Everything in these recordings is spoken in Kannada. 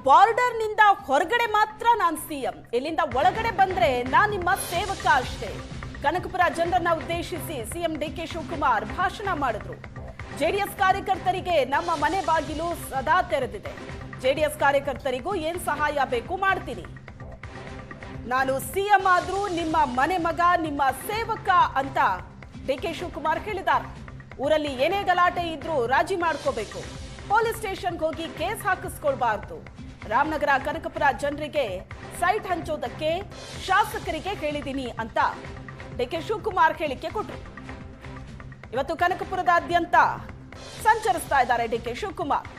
ಬಾರ್ಡರ್ನಿಂದ ಹೊರಗಡೆ ಮಾತ್ರ ನಾನು ಸಿಎಂ, ಇಲ್ಲಿಂದ ಒಳಗಡೆ ಬಂದ್ರೆ ನಾನು ನಿಮ್ಮ ಸೇವಕ ಅಷ್ಟೇ. ಕನಕಪುರ ಜನರನ್ನ ಉದ್ದೇಶಿಸಿ ಸಿಎಂ ಡಿಕೆ ಶಿವಕುಮಾರ್ ಭಾಷಣ ಮಾಡಿದ್ರು. ಜೆಡಿಎಸ್ ಕಾರ್ಯಕರ್ತರಿಗೆ ನಮ್ಮ ಮನೆ ಬಾಗಿಲು ಸದಾ ತೆರೆದಿದೆ. ಜೆಡಿಎಸ್ ಕಾರ್ಯಕರ್ತರಿಗೂ ಏನ್ ಸಹಾಯ ಬೇಕು ಮಾಡ್ತೀನಿ. ನಾನು ಸಿಎಂ ಆದ್ರೂ ನಿಮ್ಮ ಮನೆ ಮಗ, ನಿಮ್ಮ ಸೇವಕ ಅಂತ ಡಿಕೆ ಶಿವಕುಮಾರ್ ಹೇಳಿದ್ದಾರೆ. ಊರಲ್ಲಿ ಏನೇ ಗಲಾಟೆ ಇದ್ರೂ ರಾಜಿ ಮಾಡ್ಕೋಬೇಕು. ಪೊಲೀಸ್ ಸ್ಟೇಷನ್ಗೆ ಹೋಗಿ ಕೇಸ್ ಹಾಕಿಸ್ಕೊಳ್ಬಾರ್ದು. ರಾಮನಗರ ಕನಕಪುರ ಜನರಿಗೆ ಸೈಟ್ ಹಂಚೋದಕ್ಕೆ ಶಾಸಕರಿಗೆ ಹೇಳಿದ್ದೀನಿ ಅಂತ ಡಿಕೆ ಶಿವಕುಮಾರ್ ಹೇಳಿಕೆ ಕೊಟ್ಟರು. ಇವತ್ತು ಕನಕಪುರದಾದ್ಯಂತ ಸಂಚರಿಸ್ತಾ ಇದ್ದಾರೆ ಡಿಕೆ ಶಿವಕುಮಾರ್.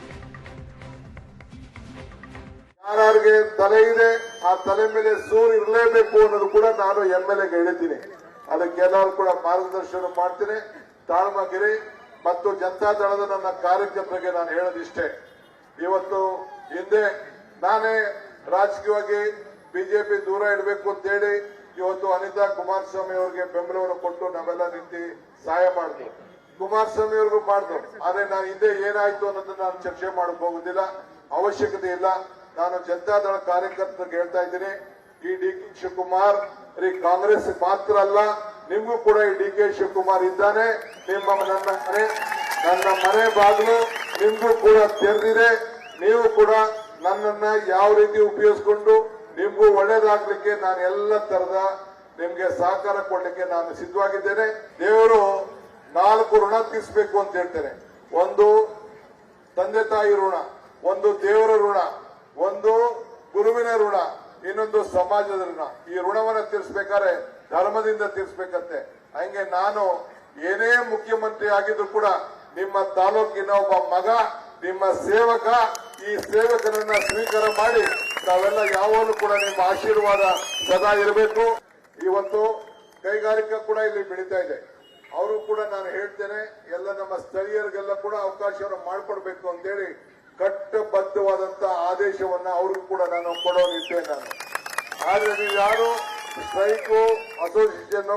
ಯಾರಿಗೆ ತಲೆ ಇದೆ ಆ ತಲೆ ಮೇಲೆ ಸೂರು ಇರಲೇಬೇಕು ಅನ್ನೋದು ಕೂಡ ನಾನು MLA ಗೆ ಹೇಳಿದ್ದೀನಿ. ಅದಕ್ಕೆಲ್ಲರೂ ಕೂಡ ಮಾರ್ಗದರ್ಶನ ಮಾಡ್ತೀನಿ. ತಾಳ್ಮಗಿರಿ ಮತ್ತು ಜನತಾದಳದ ನನ್ನ ಕಾರ್ಯಕರ್ತರಿಗೆ ನಾನು ಹೇಳೋದಿಷ್ಟೇ, ಇವತ್ತು ಹಿಂದೆ ನಾನೇ ರಾಜಕೀಯವಾಗಿ ಬಿಜೆಪಿ ದೂರ ಇಡಬೇಕು ಅಂತ ಹೇಳಿ ಇವತ್ತು ಅನಿತಾ ಕುಮಾರಸ್ವಾಮಿ ಅವರಿಗೆ ಬೆಂಬಲವನ್ನು ಕೊಟ್ಟು ನಾವೆಲ್ಲ ನಿಂತು ಸಹಾಯ ಮಾಡಿದ್ವಿ. ಕುಮಾರಸ್ವಾಮಿ ಅವ್ರಿಗೂ ಮಾಡಿದ್ರು. ಆದ್ರೆ ನಾನು ಹಿಂದೆ ಏನಾಯ್ತು ಅನ್ನೋದನ್ನ ನಾನು ಚರ್ಚೆ ಮಾಡಕ್ ಹೋಗುದಿಲ್ಲ, ಅವಶ್ಯಕತೆ ಇಲ್ಲ. ನಾನು ಜನತಾದಳ ಕಾರ್ಯಕರ್ತರಿಗೆ ಹೇಳ್ತಾ ಇದ್ದೀನಿ, ಈ ಡಿ.ಕೆ. ಶಿವಕುಮಾರ್ ಕಾಂಗ್ರೆಸ್ ಮಾತ್ರ ಅಲ್ಲ, ನಿಮಗೂ ಕೂಡ ಈ ಡಿ.ಕೆ. ಶಿವಕುಮಾರ್ ಇದ್ದಾನೆ. ನನ್ನ ಮನೆ ಬಾಗಿಲು ನಿಮ್ಗೂ ಕೂಡ ತೆರೆದಿದೆ. ನೀವು ಕೂಡ ನನ್ನನ್ನ ಯಾವ ರೀತಿ ಉಪಯೋಗಿಸಿಕೊಂಡು ನಿಮ್ಗೂ ಒಳ್ಳೇದಾಗ್ಲಿಕ್ಕೆ ನಾನು ಎಲ್ಲ ತರದ ನಿಮ್ಗೆ ಸಹಕಾರ ಕೊಡ್ಲಿಕ್ಕೆ ನಾನು ಸಿದ್ಧವಾಗಿದ್ದೇನೆ. ದೇವರು 4 ಋಣ ತೀರಿಸಬೇಕು ಅಂತ ಹೇಳ್ತೇನೆ. ಒಂದು ತಂದೆ ತಾಯಿ ಋಣ, ಒಂದು ದೇವರ ಋಣ, ಒಂದು ಗುರುವಿನ ಋಣ, ಇನ್ನೊಂದು ಸಮಾಜದ ಋಣ. ಈ ಋಣವನ್ನು ತೀರಿಸಬೇಕಾದ್ರೆ ಧರ್ಮದಿಂದ ತೀರಿಸಬೇಕಂತೆ. ಹಂಗೆ ನಾನು ಏನೇ ಮುಖ್ಯಮಂತ್ರಿ ಆಗಿದ್ರು ಕೂಡ ನಿಮ್ಮ ತಾಲೂಕಿನ ಒಬ್ಬ ಮಗ, ನಿಮ್ಮ ಸೇವಕ. ಈ ಸೇವಕನನ್ನ ಸ್ವೀಕಾರ ಮಾಡಿ ನಾವೆಲ್ಲ ಯಾವಾಗಲೂ ಕೂಡ ನಿಮ್ಮ ಆಶೀರ್ವಾದ ಸದಾ ಇರಬೇಕು. ಇವತ್ತು ಕೈಗಾರಿಕಾ ಕೂಡ ಇಲ್ಲಿ ಬೆಳೀತಾ ಇದೆ. ಅವರು ಕೂಡ ನಾನು ಹೇಳ್ತೇನೆ, ಎಲ್ಲ ನಮ್ಮ ಸ್ಥಳೀಯರಿಗೆಲ್ಲ ಕೂಡ ಅವಕಾಶವನ್ನು ಮಾಡಿಕೊಡ್ಬೇಕು ಅಂತೇಳಿ ಕಟ್ಟಬದ್ಧವಾದಂತ ಆದೇಶವನ್ನ ಅವ್ರಿಗೂ ಕೂಡ ನಾನು ಕೊಡೋನಿದ್ದೇನೆ ನಾನು. ಆದ್ರೆ ನೀವು ಯಾರು ಸ್ಟ್ರೈಕು, ಅಸೋಸಿಯೇಷನ್,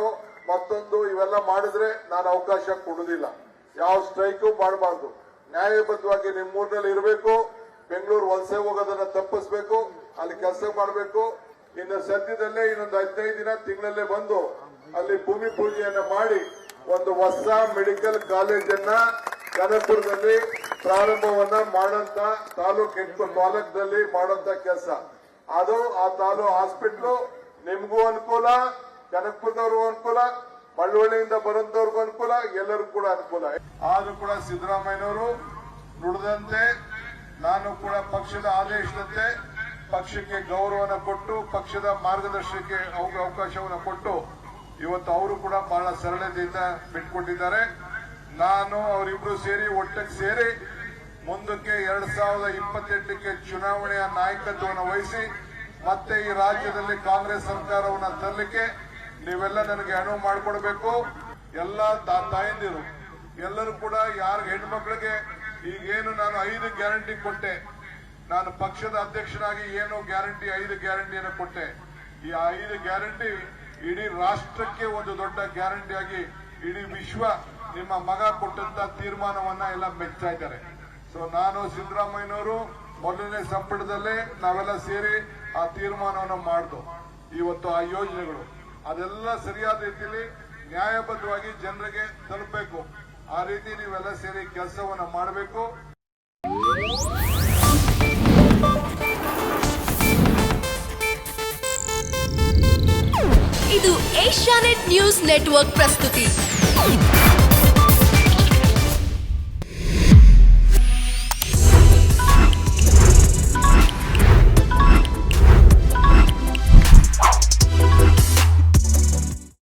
ಮತ್ತೊಂದು ಇವೆಲ್ಲ ಮಾಡಿದ್ರೆ ನಾನು ಅವಕಾಶ ಕೊಡುವುದಿಲ್ಲ. ಯಾವ ಸ್ಟ್ರೈಕು ಮಾಡಬಾರ್ದು. ನ್ಯಾಯಬದ್ಧವಾಗಿ ನಿಮ್ಮೂರಿನಲ್ಲಿ ಇರಬೇಕು. ಬೆಂಗಳೂರು ವಲಸೆ ಹೋಗೋದನ್ನ ತಪ್ಪಿಸಬೇಕು, ಅಲ್ಲಿ ಕೆಲಸ ಮಾಡಬೇಕು. ಇನ್ನು ಸದ್ಯದಲ್ಲೇ ಇನ್ನೊಂದು 15 ದಿನ ತಿಂಗಳಲ್ಲೇ ಬಂದು ಅಲ್ಲಿ ಭೂಮಿ ಪೂಜೆಯನ್ನ ಮಾಡಿ ಒಂದು ಹೊಸ ಮೆಡಿಕಲ್ ಕಾಲೇಜನ್ನ ಕನಕಪುರದಲ್ಲಿ ಪ್ರಾರಂಭವನ್ನ ಮಾಡಂತ ತಾಲೂಕದಲ್ಲಿ ಮಾಡಂತ ಕೆಲಸ. ಅದು ಆ ತಾಲೂಕು ಹಾಸ್ಪಿಟ್ಲು ನಿಮ್ಗೂ ಅನುಕೂಲ, ಕನಕಪುರದವ್ರಿಗೂ ಅನುಕೂಲ, ಮಳ್ಳವಳ್ಳಿಯಿಂದ ಬರೋಂತವ್ರಿಗೂ ಅನುಕೂಲ, ಎಲ್ಲರಿಗೂ ಕೂಡ ಅನುಕೂಲ. ಆದ್ರೂ ಕೂಡ ಸಿದ್ದರಾಮಯ್ಯನವರು ನುಡಿದಂತೆ ನಾನು ಕೂಡ ಪಕ್ಷದ ಆದೇಶದಂತೆ ಪಕ್ಷಕ್ಕೆ ಗೌರವವನ್ನು ಕೊಟ್ಟು ಪಕ್ಷದ ಮಾರ್ಗದರ್ಶನಕ್ಕೆ ಅವಕಾಶವನ್ನು ಕೊಟ್ಟು ಇವತ್ತು ಅವರು ಕೂಡ ಬಹಳ ಸರಳತೆಯಿಂದ ಬಿಟ್ಕೊಟ್ಟಿದ್ದಾರೆ. ನಾನು ಅವರಿಬ್ರು ಸೇರಿ ಒಟ್ಟಿಗೆ ಸೇರಿ ಮುಂದಕ್ಕೆ 2028ಕ್ಕೆ ಚುನಾವಣೆಯ ನಾಯಕತ್ವವನ್ನು ವಹಿಸಿ ಮತ್ತೆ ಈ ರಾಜ್ಯದಲ್ಲಿ ಕಾಂಗ್ರೆಸ್ ಸರ್ಕಾರವನ್ನು ತರಲಿಕ್ಕೆ ನೀವೆಲ್ಲ ನನಗೆ ಅನುವು ಮಾಡಿಕೊಡ್ಬೇಕು. ಎಲ್ಲ ತಾಯಂದಿರು ಎಲ್ಲರೂ ಕೂಡ ಯಾರಿಗೆ ಹೆಣ್ಮಕ್ಳಿಗೆ ಈಗೇನು ನಾನು 5 ಗ್ಯಾರಂಟಿ ಕೊಟ್ಟೆ, ನಾನು ಪಕ್ಷದ ಅಧ್ಯಕ್ಷನಾಗಿ ಏನು ಗ್ಯಾರಂಟಿ 5 ಗ್ಯಾರಂಟಿಯನ್ನು ಕೊಟ್ಟೆ. ಈ 5 ಗ್ಯಾರಂಟಿ ಇಡೀ ರಾಷ್ಟ್ರಕ್ಕೆ ಒಂದು ದೊಡ್ಡ ಗ್ಯಾರಂಟಿಯಾಗಿ ಇಡೀ ವಿಶ್ವ ನಿಮ್ಮ ಮಗ ಕೊಟ್ಟಂತ ತೀರ್ಮಾನವನ್ನ ಎಲ್ಲ ಮೆಚ್ಚಾ ಇದ್ದಾರೆ. ಸೊ ನಾನು ಸಿದ್ದರಾಮಯ್ಯನವರು ಮೊದಲನೇ ಸಂಪುಟದಲ್ಲೇ ನಾವೆಲ್ಲ ಸೇರಿ ಆ ತೀರ್ಮಾನವನ್ನು ಮಾಡಿದ್ವು. ಇವತ್ತು ಆ ಯೋಜನೆಗಳು ಅದೆಲ್ಲ ಸರಿಯಾದ ರೀತಿಯಲ್ಲಿ ನ್ಯಾಯಬದ್ಧವಾಗಿ ಜನರಿಗೆ ತಲುಪಬೇಕು. ಆ ರೀತಿ ನೀವೆಲ್ಲ ಸೇರಿ ಕೆಲಸವನ್ನ ಮಾಡಬೇಕು. ಇದು ಏಷ್ಯಾನೆಟ್ ನ್ಯೂಸ್ ನೆಟ್ವರ್ಕ್ ಪ್ರಸ್ತುತಿ.